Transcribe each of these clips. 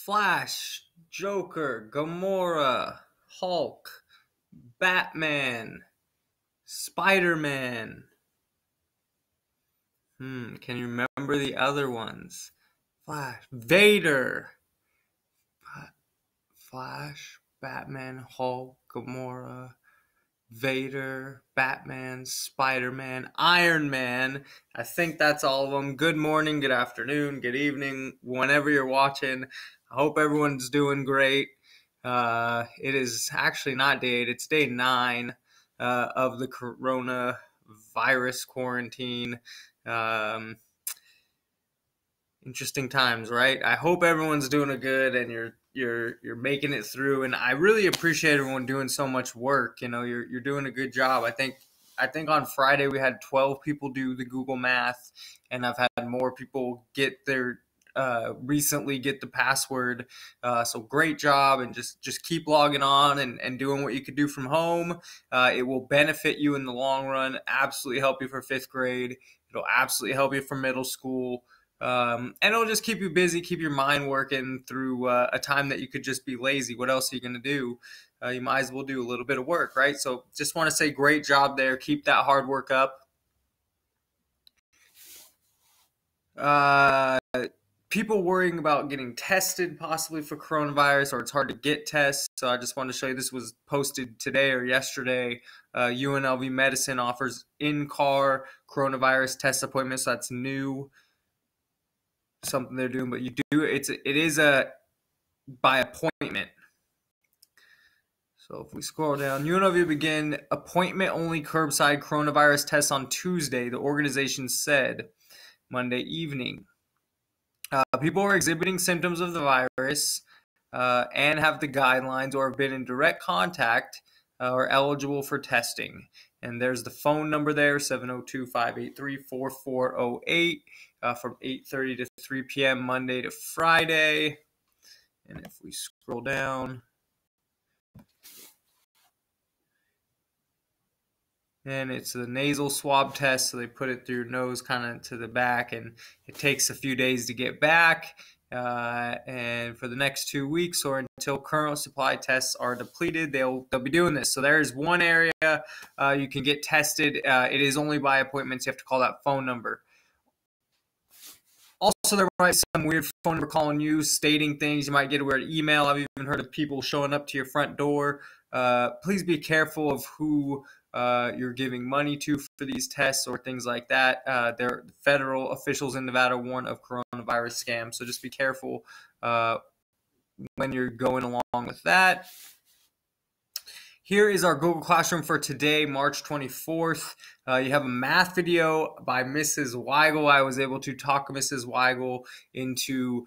Flash, Joker, Gamora, Hulk, Batman, Spider-Man. Can you remember the other ones? Flash, Vader, Flash, Batman, Hulk, Gamora, Vader, Batman, Spider-Man, Iron Man. I think that's all of them. Good morning, good afternoon, good evening, whenever you're watching. I hope everyone's doing great. It is actually not day 8, it's day 9 of the coronavirus quarantine. Interesting times, right? I hope everyone's doing good and you're making it through. And I really appreciate everyone doing so much work. You know, you're doing a good job. I think on Friday we had 12 people do the Google Math, and I've had more people get their recently get the password. So great job, and just keep logging on and doing what you could do from home. It will benefit you in the long run. Absolutely help you for 5th grade. It'll absolutely help you for middle school. And it'll just keep you busy, keep your mind working through a time that you could just be lazy. What else are you going to do? You might as well do a little bit of work, right? So just want to say great job there. Keep that hard work up. People worrying about getting tested possibly for coronavirus, or it's hard to get tests. So I just wanted to show you, this was posted today or yesterday. UNLV Medicine offers in-car coronavirus test appointments. So that's new. Something they're doing, but it is by appointment. So if we scroll down, UNLV begin appointment only curbside coronavirus tests on Tuesday, the organization said Monday evening. People are exhibiting symptoms of the virus and have the guidelines or have been in direct contact are eligible for testing. And there's the phone number there, 702-583-4408, from 8:30 to 3 p.m. Monday to Friday. And if we scroll down, and it's a nasal swab test, so they put it through your nose kind of to the back, and it takes a few days to get back. And for the next 2 weeks or until current supply tests are depleted, they'll be doing this. So there is one area you can get tested. It is only by appointments. You have to call that phone number. Also, there might be some weird phone number calling you, stating things. You might get a weird email. I've even heard of people showing up to your front door. Please be careful of who you're giving money to for these tests or things like that. They're federal officials in Nevada warn of coronavirus scams, so just be careful when you're going along with that. Here is our Google Classroom for today, March 24th. You have a math video by Mrs. Weigel. I was able to talk Mrs. Weigel into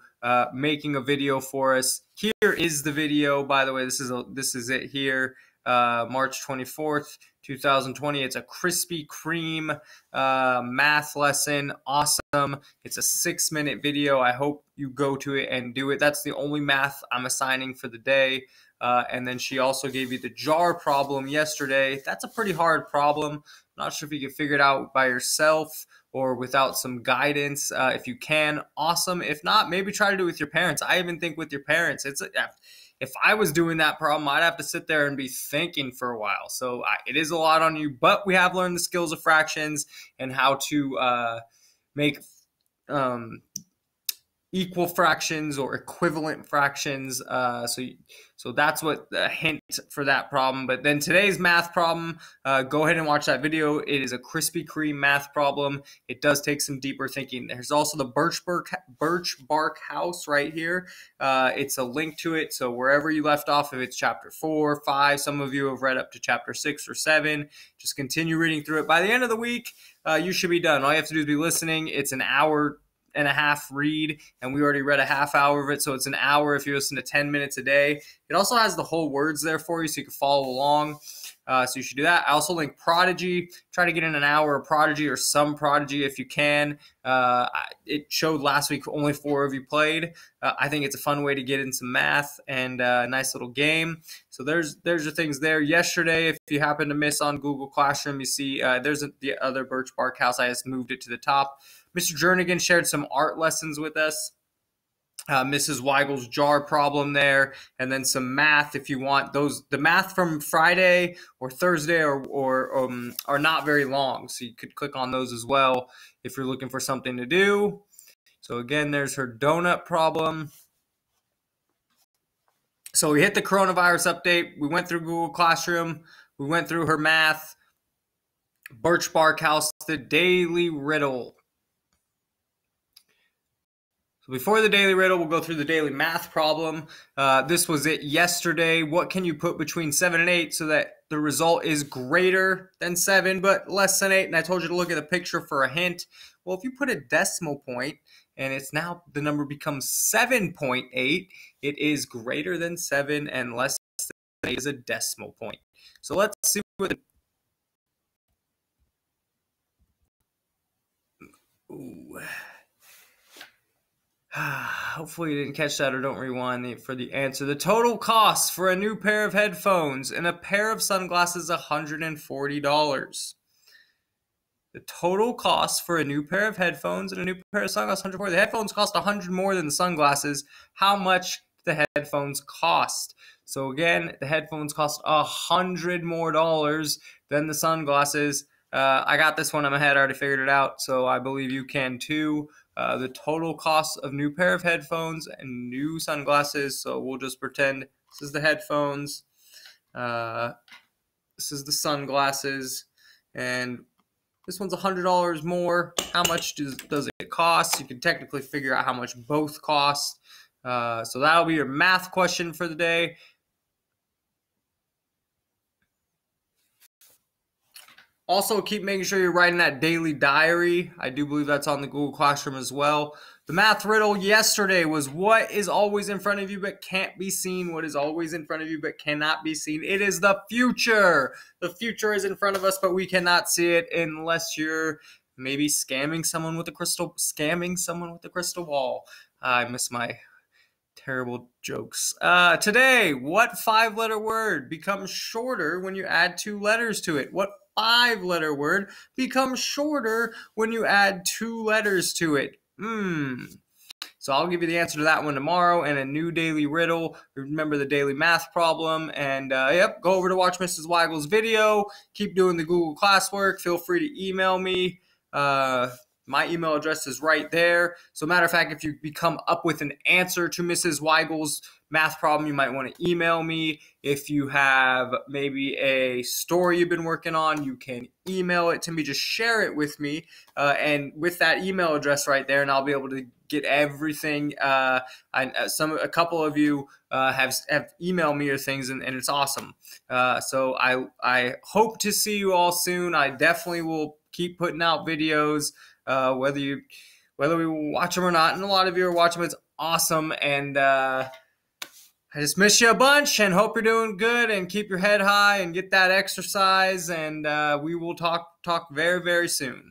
making a video for us. Here is the video. By the way, this is it here. March 24th, 2020. It's a Krispy Kreme math lesson. Awesome. It's a 6-minute video. I hope you go to it and do it. That's the only math I'm assigning for the day. And then she also gave you the jar problem yesterday. That's a pretty hard problem. Not sure if you can figure it out by yourself or without some guidance. If you can, awesome. If not, maybe try to do it with your parents. I even think with your parents, if I was doing that problem, I'd have to sit there and be thinking for a while. So it is a lot on you, but we have learned the skills of fractions and how to make equal fractions or equivalent fractions. So that's what the hint for that problem. But then today's math problem, go ahead and watch that video. It is a Krispy Kreme math problem. It does take some deeper thinking. There's also the birch bark house right here. It's a link to it. So wherever you left off, if it's chapter 4, 5, some of you have read up to chapter 6 or 7, just continue reading through it. By the end of the week, you should be done. All you have to do is be listening. It's an hour and a half read, and we already read a half hour of it, so it's an hour if you listen to 10 minutes a day. It also has the whole words there for you so you can follow along. So you should do that. I also link Prodigy. Try to get in an hour of Prodigy or some Prodigy if you can. It showed last week only 4 of you played. I think it's a fun way to get in some math and a nice little game. So there's your things there. Yesterday, if you happen to miss on Google Classroom, you see there's the other birch bark house. I just moved it to the top. Mr. Jernigan shared some art lessons with us. Mrs. Weigel's jar problem there, and then some math if you want those. The math from Friday or Thursday are not very long, so you could click on those as well if you're looking for something to do. So again, there's her donut problem. So we hit the coronavirus update. We went through Google Classroom. We went through her math, Birch Bark House, the daily riddle. So before the daily riddle, we'll go through the daily math problem. This was it yesterday. What can you put between 7 and 8 so that the result is greater than 7 but less than 8? And I told you to look at the picture for a hint. Well, if you put a decimal point and it's now the number becomes 7.8, it is greater than 7 and less than 8 is a decimal point. So let's see what the hopefully you didn't catch that or don't rewind for the answer. The total cost for a new pair of headphones and a pair of sunglasses, $140. The total cost for a new pair of headphones and a new pair of sunglasses, $140. The headphones cost $100 more than the sunglasses. How much do the headphones cost? So again, the headphones cost $100 more than the sunglasses. I got this one in my head. I already figured it out, so I believe you can too. The total cost of new pair of headphones and new sunglasses. So we'll just pretend this is the headphones. This is the sunglasses. And this one's $100 more. How much does it cost? You can technically figure out how much both cost. So that'll be your math question for the day. Also, keep making sure you're writing that daily diary. I do believe that's on the Google Classroom as well. The math riddle yesterday was what is always in front of you but can't be seen? What is always in front of you but cannot be seen? It is the future. The future is in front of us, but we cannot see it unless you're maybe scamming someone with a crystal ball. I miss my terrible jokes. Today, what 5-letter word becomes shorter when you add 2 letters to it? What 5-letter word becomes shorter when you add 2 letters to it? So I'll give you the answer to that one tomorrow and a new daily riddle. Remember the daily math problem. And go over to watch Mrs. Weigel's video. Keep doing the Google classwork. Feel free to email me. My email address is right there. So matter of fact, if you come up with an answer to Mrs. Weigel's math problem, you might want to email me. If you have maybe a story you've been working on, you can email it to me. Just share it with me and with that email address right there, and I'll be able to get everything. A couple of you have emailed me or things, and it's awesome. So I hope to see you all soon. I definitely will keep putting out videos. Whether we watch them or not, and a lot of you are watching them, it's awesome, and I just miss you a bunch, and hope you're doing good, and keep your head high, and get that exercise, and we will talk very, very soon.